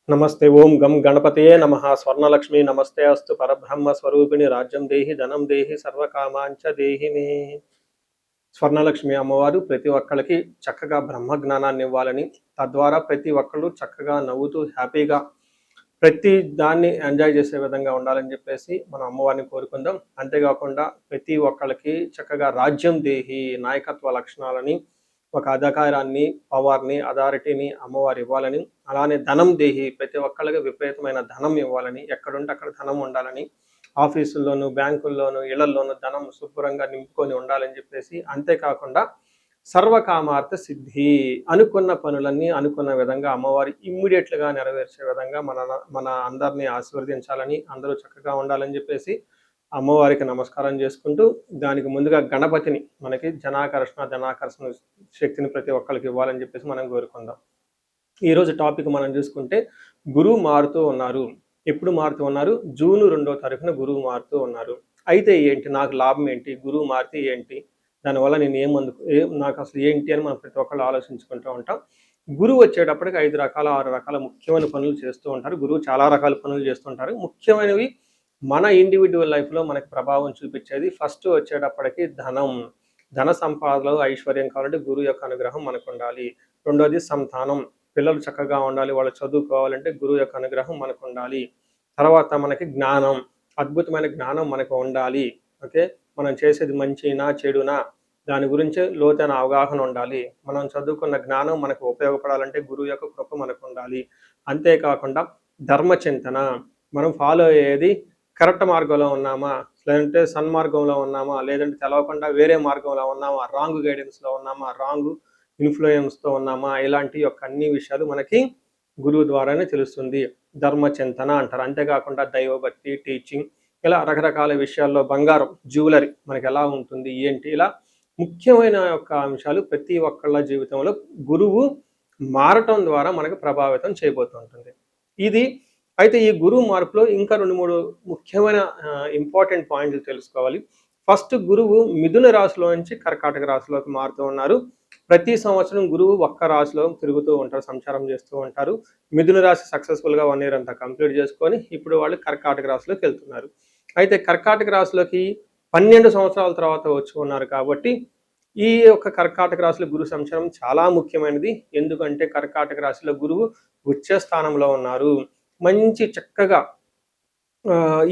नमस्ते ओं गम गणपतये नमः स्वर्णलक्ष्मी नमस्ते अस्तु परब्रह्म स्वरूपिणी राज्यं देहि धनं देहि सर्वकामांच देहि मे స్వర్ణలక్ష్మి అమ్మవారు ప్రతి ఒక్కరికి చక్కగా బ్రహ్మ జ్ఞానాన్ని ఇవ్వాలని తద్వారా ప్రతి ఒక్కళ్ళు చక్కగా నవ్వుతూ హ్యాపీగా ప్రతి దాన్ని ఎంజాయ్ చేసే విధంగా ఉండాలని చెప్పేసి మనం అమ్మవారిని కోరుకుందాం. అంతేకాకుండా ప్రతి ఒక్కళ్ళకి చక్కగా రాజ్యం దేహి నాయకత్వ లక్షణాలని ఒక అధికారాన్ని పవర్ని అథారిటీని అమ్మవారు ఇవ్వాలని, అలానే ధనం దేహి ప్రతి ఒక్కళ్ళకి విపరీతమైన ధనం ఇవ్వాలని, ఎక్కడుంటే అక్కడ ధనం ఉండాలని, ఆఫీసుల్లోనూ బ్యాంకుల్లోనూ ఇళ్లల్లోనూ ధనం శుభ్రంగా నింపుకొని ఉండాలని చెప్పేసి, అంతేకాకుండా సర్వకామార్థ సిద్ధి అనుకున్న పనులన్నీ అనుకున్న విధంగా అమ్మవారి ఇమ్మీడియట్లుగా నెరవేర్చే విధంగా మన అందరినీ ఆశీర్వదించాలని, అందరూ చక్కగా ఉండాలని చెప్పేసి అమ్మవారికి నమస్కారం చేసుకుంటూ, దానికి ముందుగా గణపతిని మనకి ధనాకర్షణ శక్తిని ప్రతి ఒక్కరికి ఇవ్వాలని చెప్పేసి మనం కోరుకుందాం. ఈరోజు టాపిక్ మనం చూసుకుంటే గురువు మారుతూ ఉన్నారు. ఎప్పుడు మారుతూ ఉన్నారు? జూన్ 2వ తారీఖున గురువు మారుతూ ఉన్నారు. అయితే ఏంటి, నాకు లాభం ఏంటి, గురువు మారితే ఏంటి, దానివల్ల నేను నాకు అసలు ఏంటి అని మనం ప్రతి ఒక్కళ్ళు ఆలోచించుకుంటూ ఉంటాం. గురువు వచ్చేటప్పటికి 5 రకాల 6 రకాల ముఖ్యమైన పనులు చేస్తూ ఉంటారు. గురువు చాలా రకాల పనులు చేస్తుంటారు. ముఖ్యమైనవి మన ఇండివిజువల్ లైఫ్లో మనకి ప్రభావం చూపించేది ఫస్ట్ వచ్చేటప్పటికి ధన సంపాదనలో ఐశ్వర్యం కావాలంటే గురువు యొక్క అనుగ్రహం మనకు ఉండాలి. రెండోది సంతానం, పిల్లలు చక్కగా ఉండాలి, వాళ్ళు చదువుకోవాలంటే గురువు యొక్క అనుగ్రహం మనకు ఉండాలి. తర్వాత మనకి జ్ఞానం, అద్భుతమైన జ్ఞానం మనకు ఉండాలి. ఓకే, మనం చేసేది మంచినా చెడునా దాని గురించి లోతైన అవగాహన ఉండాలి. మనం చదువుకున్న జ్ఞానం మనకు ఉపయోగపడాలంటే గురువు యొక్క కృప మనకు ఉండాలి. అంతేకాకుండా ధర్మచింతన, మనం ఫాలో అయ్యేది కరెక్ట్ మార్గంలో ఉన్నామా, లేదంటే సన్మార్గంలో ఉన్నామా, లేదంటే తెలవకుండా వేరే మార్గంలో ఉన్నామా, రాంగ్ గైడెన్స్లో ఉన్నామా, రాంగ్ ఇన్ఫ్లుయెన్స్తో ఉన్నామా, ఇలాంటి యొక్క అన్ని విషయాలు మనకి గురువు ద్వారానే తెలుస్తుంది. ధర్మచింతన అంటారు. అంతేకాకుండా దైవభక్తి, టీచింగ్, ఇలా రకరకాల విషయాల్లో బంగారం, జ్యువెలరీ మనకి ఎలా ఉంటుంది ఏంటి, ఇలా ముఖ్యమైన యొక్క అంశాలు ప్రతి ఒక్కళ్ళ జీవితంలో గురువు మారటం ద్వారా మనకు ప్రభావితం చేయబోతుంటుంది. ఇది అయితే ఈ గురువు మార్పులో ఇంకా 2-3 ముఖ్యమైన ఇంపార్టెంట్ పాయింట్లు తెలుసుకోవాలి. ఫస్ట్, గురువు మిథున రాశిలో నుంచి కర్కాటక రాశిలోకి మారుతూ ఉన్నారు. ప్రతి సంవత్సరం గురువు ఒక్క రాశిలో తిరుగుతూ ఉంటారు, సంచారం చేస్తూ ఉంటారు. మిథున రాశి సక్సెస్ఫుల్గా 1 ఇయర్ అంతా కంప్లీట్ చేసుకొని ఇప్పుడు వాళ్ళు కర్కాటక రాశిలోకి వెళ్తున్నారు. అయితే కర్కాటక రాశిలోకి 12 సంవత్సరాల తర్వాత వచ్చి ఉన్నారు కాబట్టి ఈ యొక్క కర్కాటక రాశిలో గురు సంచారం చాలా ముఖ్యమైనది. ఎందుకంటే కర్కాటక రాశిలో గురువు ఉచ్చ స్థానంలో ఉన్నారు. మంచి చక్కగా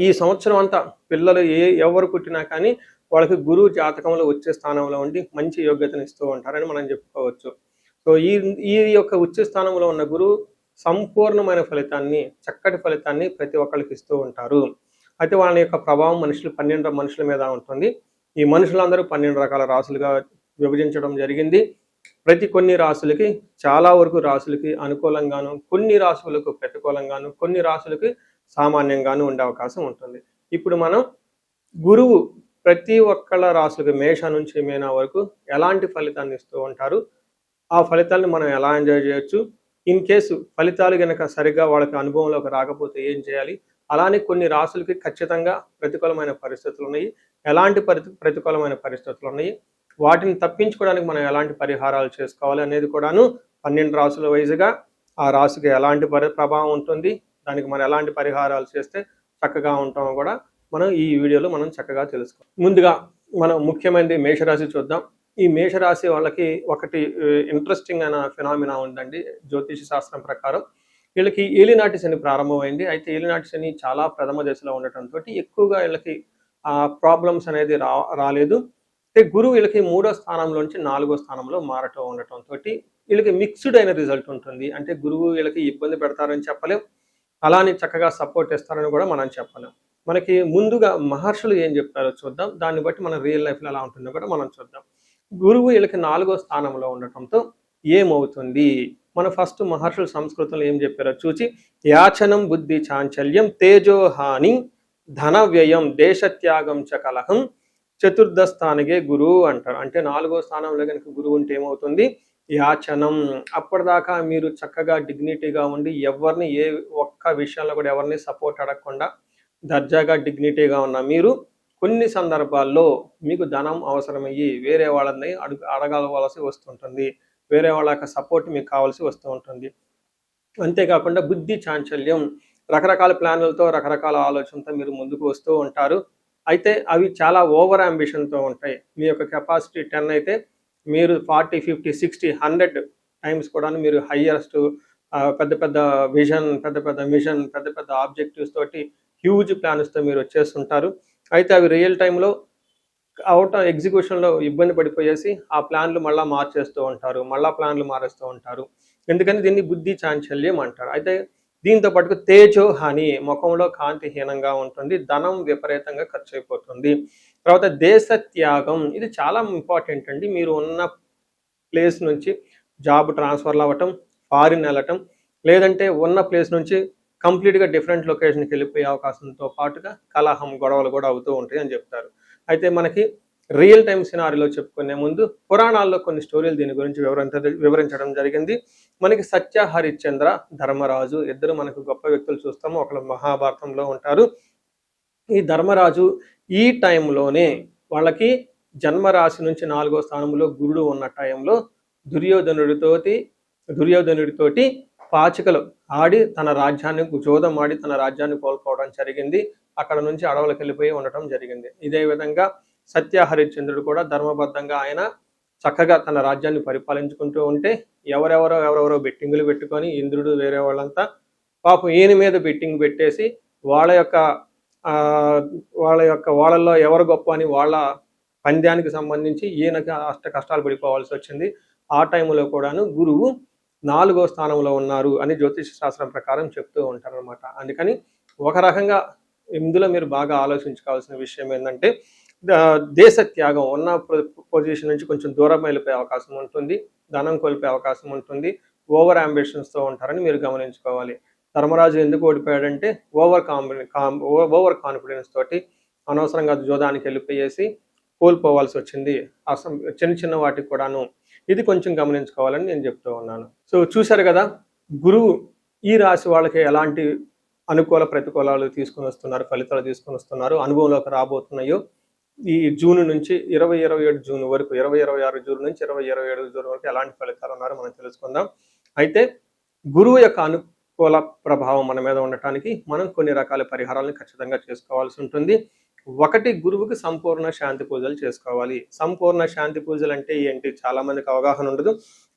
ఈ సంవత్సరం అంతా పిల్లలు ఎవరు పుట్టినా కానీ వాళ్ళకి గురువు జాతకంలో వచ్చే స్థానంలో ఉండి మంచి యోగ్యతను ఇస్తూ ఉంటారని మనం చెప్పుకోవచ్చు. సో ఈ యొక్క ఉచ్చ స్థానంలో ఉన్న గురువు సంపూర్ణమైన ఫలితాన్ని, చక్కటి ఫలితాన్ని ప్రతి ఒక్కరికి ఇస్తూ ఉంటారు. అయితే వాళ్ళ యొక్క ప్రభావం 12 మనుషుల మీద ఉంటుంది. ఈ మనుషులందరూ 12 రకాల రాశులుగా విభజించడం జరిగింది. కొన్ని రాశులకి, చాలా వరకు రాశులకి అనుకూలంగాను, కొన్ని రాశులకు ప్రతికూలంగాను, కొన్ని రాశులకి సామాన్యంగాను ఉండే అవకాశం ఉంటుంది. ఇప్పుడు మనం గురువు ప్రతి ఒక్కళ్ళ రాశులకి మేష నుంచి మీన వరకు ఎలాంటి ఫలితాన్ని ఇస్తూ ఉంటారు, ఆ ఫలితాలను మనం ఎలా ఎంజాయ్ చేయొచ్చు, ఇన్ కేసు ఫలితాలు కనుక సరిగ్గా వాళ్ళకి అనుభవంలోకి రాకపోతే ఏం చేయాలి, అలానే కొన్ని రాశులకి ఖచ్చితంగా ప్రతికూలమైన పరిస్థితులు ఉన్నాయి, ఎలాంటి ప్రతికూలమైన పరిస్థితులు ఉన్నాయి, వాటిని తప్పించుకోవడానికి మనం ఎలాంటి పరిహారాలు చేసుకోవాలి అనేది కూడాను 12 రాశుల వైజ్గా ఆ రాశికి ఎలాంటి ప్రభావం ఉంటుంది, దానికి మనం ఎలాంటి పరిహారాలు చేస్తే చక్కగా ఉంటామో కూడా మనం ఈ వీడియోలో మనం చక్కగా తెలుసుకోవాలి. ముందుగా మనం ముఖ్యమైనది మేషరాశి చూద్దాం. ఈ మేషరాశి వాళ్ళకి ఒకటి ఇంట్రెస్టింగ్ అయిన ఫినామినా ఉందండి. జ్యోతిష శాస్త్రం ప్రకారం వీళ్ళకి ఏలినాటి శని ప్రారంభమైంది. అయితే ఏలినాటి శని చాలా ప్రథమ దశలో ఉండటంతో ఎక్కువగా వీళ్ళకి ప్రాబ్లమ్స్ అనేది రాలేదు. అంటే గురువు వీళ్ళకి 3వ స్థానంలోంచి 4వ స్థానంలో మారటం ఉండటంతో వీళ్ళకి మిక్స్డ్ అయిన రిజల్ట్ ఉంటుంది. అంటే గురువు వీళ్ళకి ఇబ్బంది పెడతారని చెప్పలేం, అలానే చక్కగా సపోర్ట్ ఇస్తారని కూడా మనం చెప్పలేం. మనకి ముందుగా మహర్షులు ఏం చెప్తారో చూద్దాం, దాన్ని బట్టి మన రియల్ లైఫ్లో ఎలా ఉంటుందో కూడా మనం చూద్దాం. గురువు వీళ్ళకి 4వ స్థానంలో ఉండటంతో ఏమవుతుంది, మన ఫస్ట్ మహర్షులు సంస్కృతంలో ఏం చెప్పారో చూచి, యాచనం బుద్ధి చాంచల్యం తేజోహాని ధన వ్యయం దేశత్యాగం చ కలహం చతుర్థ స్థానికే గురువు అంటారు. అంటే 4వ స్థానంలో కనుక గురువు ఉంటే ఏమవుతుంది, యాచనం, అప్పటిదాకా మీరు చక్కగా డిగ్నిటీగా ఉండి ఎవరిని ఏ ఒక్క విషయంలో కూడా ఎవరిని సపోర్ట్ అడగకుండా దర్జాగా డిగ్నిటీగా ఉన్న మీరు కొన్ని సందర్భాల్లో మీకు ధనం అవసరమయ్యి వేరే వాళ్ళని అడగవలసి వస్తుంటుంది, వేరే వాళ్ళ యొక్క సపోర్ట్ మీకు కావాల్సి వస్తూ ఉంటుంది. అంతేకాకుండా బుద్ధి చాంచల్యం, రకరకాల ప్లాన్లతో రకరకాల ఆలోచనతో మీరు ముందుకు వస్తూ ఉంటారు. అయితే అవి చాలా ఓవర్ అంబిషన్తో ఉంటాయి. మీ యొక్క కెపాసిటీ 10 అయితే మీరు 40, 50, 60, 100 టైమ్స్ కూడా మీరు హయ్యెస్ట్ పెద్ద పెద్ద విజన్, పెద్ద పెద్ద మిషన్, పెద్ద పెద్ద ఆబ్జెక్టివ్స్ తోటి హ్యూజ్ ప్లాన్స్తో మీరు వచ్చేస్తుంటారు. అయితే అవి రియల్ టైంలో అవుట్ ఎగ్జిక్యూషన్లో ఇబ్బంది పడిపోయేసి ఆ ప్లాన్లు మళ్ళీ మార్చేస్తూ ఉంటారు, మళ్ళా ప్లాన్లు మారేస్తూ ఉంటారు. ఎందుకని దీన్ని బుద్ధి చాంచల్యం అంటారు. అయితే దీంతో పాటు తేజో హాని, ముఖంలో కాంతిహీనంగా ఉంటుంది, ధనం విపరీతంగా ఖర్చు అయిపోతుంది. తర్వాత దేశ త్యాగం, ఇది చాలా ఇంపార్టెంట్ అండి. మీరు ఉన్న ప్లేస్ నుంచి జాబ్ ట్రాన్స్ఫర్లు అవ్వటం, ఫారిన్ వెళ్ళటం, లేదంటే ఉన్న ప్లేస్ నుంచి కంప్లీట్గా డిఫరెంట్ లొకేషన్కి వెళ్ళిపోయే అవకాశంతో పాటుగా కలహం, గొడవలు కూడా అవుతూ ఉంటాయి అని చెప్తారు. అయితే మనకి రియల్ టైమ్ సినారీలో చెప్పుకునే ముందు పురాణాల్లో కొన్ని స్టోరీలు దీని గురించి వివరించడం జరిగింది. మనకి సత్య హరిశ్చంద్ర, ధర్మరాజు ఇద్దరు మనకు గొప్ప వ్యక్తులు చూస్తాము. ఒకరు మహాభారతంలో ఉంటారు. ఈ ధర్మరాజు ఈ టైంలోనే వాళ్ళకి జన్మరాశి నుంచి 4వ స్థానంలో గురుడు ఉన్న టైంలో దుర్యోధనుడితోటి పాచికలు ఆడి తన రాజ్యాన్ని జోదం ఆడి తన రాజ్యాన్ని కోల్పోవడం జరిగింది. అక్కడ నుంచి అడవులకు వెళ్ళిపోయి ఉండటం జరిగింది. ఇదే విధంగా సత్య హరిశ్చంద్రుడు కూడా ధర్మబద్ధంగా ఆయన చక్కగా తన రాజ్యాన్ని పరిపాలించుకుంటూ ఉంటే ఎవరెవరో బెట్టింగులు పెట్టుకొని ఇంద్రుడు వేరే వాళ్ళంతా పాపం ఈయన మీద బెట్టింగ్ పెట్టేసి వాళ్ళల్లో ఎవరు గొప్ప అని వాళ్ళ పంద్యానికి సంబంధించి ఈయనకి అష్ట కష్టాలు పడిపోవాల్సి వచ్చింది. ఆ టైంలో కూడాను గురువు 4వ స్థానంలో ఉన్నారు అని జ్యోతిష శాస్త్రం ప్రకారం చెప్తూ ఉంటారు అనమాట. అందుకని ఒక రకంగా ఇందులో మీరు బాగా ఆలోచించుకోవాల్సిన విషయం ఏంటంటే దేశ త్యాగం, ఉన్న పొజిషన్ నుంచి కొంచెం దూరం వెళ్ళిపోయే అవకాశం ఉంటుంది, ధనం కోల్పోయే అవకాశం ఉంటుంది, ఓవర్ అంబిషన్స్తో ఉంటారని మీరు గమనించుకోవాలి. ధర్మరాజు ఎందుకు ఓడిపోయాడంటే ఓవర్ కాన్ఫిడెన్స్ తోటి అనవసరంగా జోదానికి వెళ్ళిపోయేసి కోల్పోవాల్సి వచ్చింది. చిన్న చిన్న వాటికి కూడాను. ఇది కొంచెం గమనించుకోవాలని నేను చెప్తూ ఉన్నాను. సో చూశారు కదా, గురువు ఈ రాశి వాళ్ళకి ఎలాంటి అనుకూల ప్రతికూలాలు తీసుకుని వస్తున్నారు, ఫలితాలు తీసుకుని వస్తున్నారు, అనుభవంలోకి రాబోతున్నాయో ఈ జూన్ నుంచి 2027 జూన్ వరకు, 2026 జూన్ నుంచి 2027 జూన్ వరకు ఎలాంటి ఫలితాలు ఉన్నారో మనం తెలుసుకుందాం. అయితే గురువు యొక్క అనుకూల ప్రభావం మన మీద ఉండటానికి మనం కొన్ని రకాల పరిహారాలను ఖచ్చితంగా చేసుకోవాల్సి ఉంటుంది. ఒకటి, గురువుకి సంపూర్ణ శాంతి పూజలు చేసుకోవాలి. సంపూర్ణ శాంతి పూజలు అంటే ఏంటి, చాలా మందికి అవగాహన ఉండదు.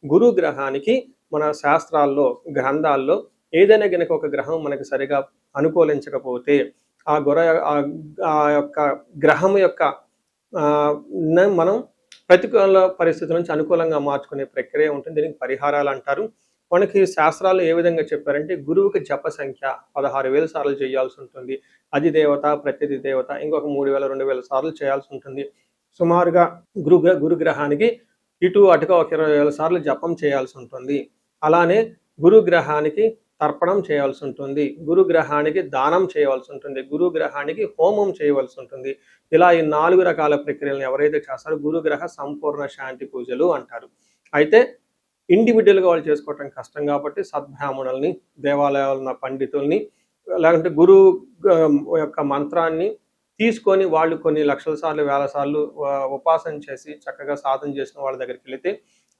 గురు గ్రహానికి మన శాస్త్రాల్లో, గ్రంథాల్లో ఏదైనా గనక ఒక గ్రహం మనకి సరిగా అనుకూలించకపోతే ఆ యొక్క గ్రహం యొక్క మనం ప్రతికూల పరిస్థితుల నుంచి అనుకూలంగా మార్చుకునే ప్రక్రియ ఉంటుంది. దీనికి పరిహారాలు అంటారు. మనకి శాస్త్రాలు ఏ విధంగా చెప్పారంటే గురువుకి జప సంఖ్య 16,000 సార్లు చేయాల్సి ఉంటుంది. అది దేవత, ప్రతిది దేవత ఇంకొక 3,000, 2,000 సార్లు చేయాల్సి ఉంటుంది. సుమారుగా గురుగ్రహానికి ఇటు అటుగా ఒక 20,000 సార్లు జపం చేయాల్సి ఉంటుంది. అలానే గురుగ్రహానికి తర్పణం చేయాల్సి ఉంటుంది, గురుగ్రహానికి దానం చేయవలసి ఉంటుంది, గురుగ్రహానికి హోమం చేయవలసి ఉంటుంది. ఇలా ఈ 4 రకాల ప్రక్రియలను ఎవరైతే చేస్తారో గురుగ్రహ సంపూర్ణ శాంతి పూజలు అంటారు. అయితే ఇండివిజువల్గా వాళ్ళు చేసుకోవటం కష్టం కాబట్టి సద్బ్రాహ్మణుల్ని, దేవాలయాలు ఉన్న పండితుల్ని, లేకుంటే గురువు యొక్క మంత్రాన్ని తీసుకొని వాళ్ళు కొన్ని లక్షల సార్లు, వేల సార్లు ఉపాసన చేసి చక్కగా సాధన చేసిన వాళ్ళ దగ్గరికి వెళితే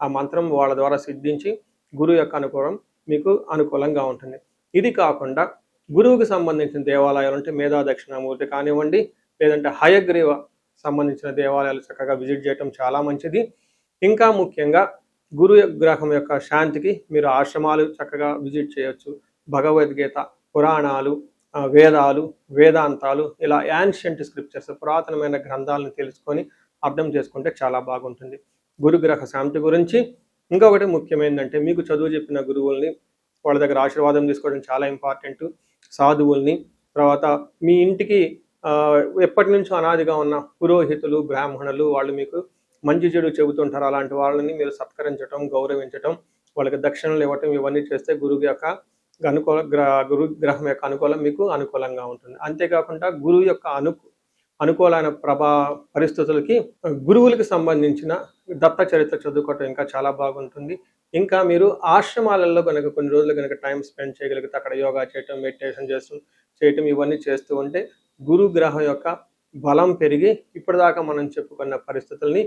ఆ మంత్రం వాళ్ళ ద్వారా సిద్ధించి గురువు యొక్క అనుకూలం మీకు అనుకూలంగా ఉంటుంది. ఇది కాకుండా గురువుకి సంబంధించిన దేవాలయాలు అంటే మేధా దక్షిణామూర్తి కానివ్వండి, లేదంటే హయగ్రీవ సంబంధించిన దేవాలయాలు చక్కగా విజిట్ చేయటం చాలా మంచిది. ఇంకా ముఖ్యంగా గురు గ్రహం యొక్క శాంతికి మీరు ఆశ్రమాలు చక్కగా విజిట్ చేయొచ్చు. భగవద్గీత, పురాణాలు, వేదాలు, వేదాంతాలు, ఇలా యాన్షియంట్ స్క్రిప్చర్స్, పురాతనమైన గ్రంథాలను తెలుసుకొని అర్థం చేసుకుంటే చాలా బాగుంటుంది. గురుగ్రహ శాంతి గురించి ఇంకొకటి ముఖ్యమైనదంటే మీకు చదువు చెప్పిన గురువుల్ని వాళ్ళ దగ్గర ఆశీర్వాదం తీసుకోవడం చాలా ఇంపార్టెంట్. సాధువుల్ని, తర్వాత మీ ఇంటికి ఎప్పటి నుంచో అనాదిగా ఉన్న పురోహితులు, బ్రాహ్మణులు, వాళ్ళు మీకు మంచి చెడు చెబుతుంటారు. అలాంటి వాళ్ళని మీరు సత్కరించడం, గౌరవించటం, వాళ్ళకి దక్షిణలు ఇవ్వటం, ఇవన్నీ చేస్తే గురువు యొక్క గురు గ్రహం యొక్క అనుకూలం మీకు అనుకూలంగా ఉంటుంది. అంతేకాకుండా గురువు యొక్క అనుకూలమైన పరిస్థితులకి గురువులకు సంబంధించిన దత్త చరిత్ర చదువుకోవటం ఇంకా చాలా బాగుంటుంది. ఇంకా మీరు ఆశ్రమాలలో కనుక కొన్ని రోజులు కనుక టైం స్పెండ్ చేయగలిగితే అక్కడ యోగా చేయటం, మెడిటేషన్ చేయటం ఇవన్నీ చేస్తూ ఉంటే గురు గ్రహం యొక్క బలం పెరిగి ఇప్పటిదాకా మనం చెప్పుకున్న పరిస్థితుల్ని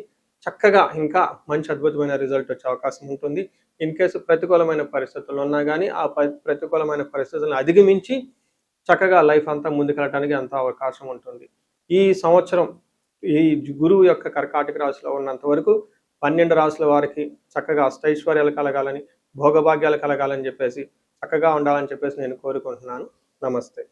చక్కగా ఇంకా మంచి అద్భుతమైన రిజల్ట్ వచ్చే అవకాశం ఉంటుంది. ఇన్ కేసు ప్రతికూలమైన పరిస్థితులు ఉన్నా కానీ ఆ ప్రతికూలమైన పరిస్థితులను అధిగమించి చక్కగా లైఫ్ అంతా ముందుకెళ్ళడానికి అంత అవకాశం ఉంటుంది. ఈ సంవత్సరం ఈ గురువు యొక్క కర్కాటక రాశిలో ఉన్నంత వరకు 12 రాశుల వారికి చక్కగా అష్టైశ్వర్యాలు కలగాలని, భోగభాగ్యాలు కలగాలని చెప్పేసి, చక్కగా ఉండాలని చెప్పేసి నేను కోరుకుంటున్నాను. నమస్తే.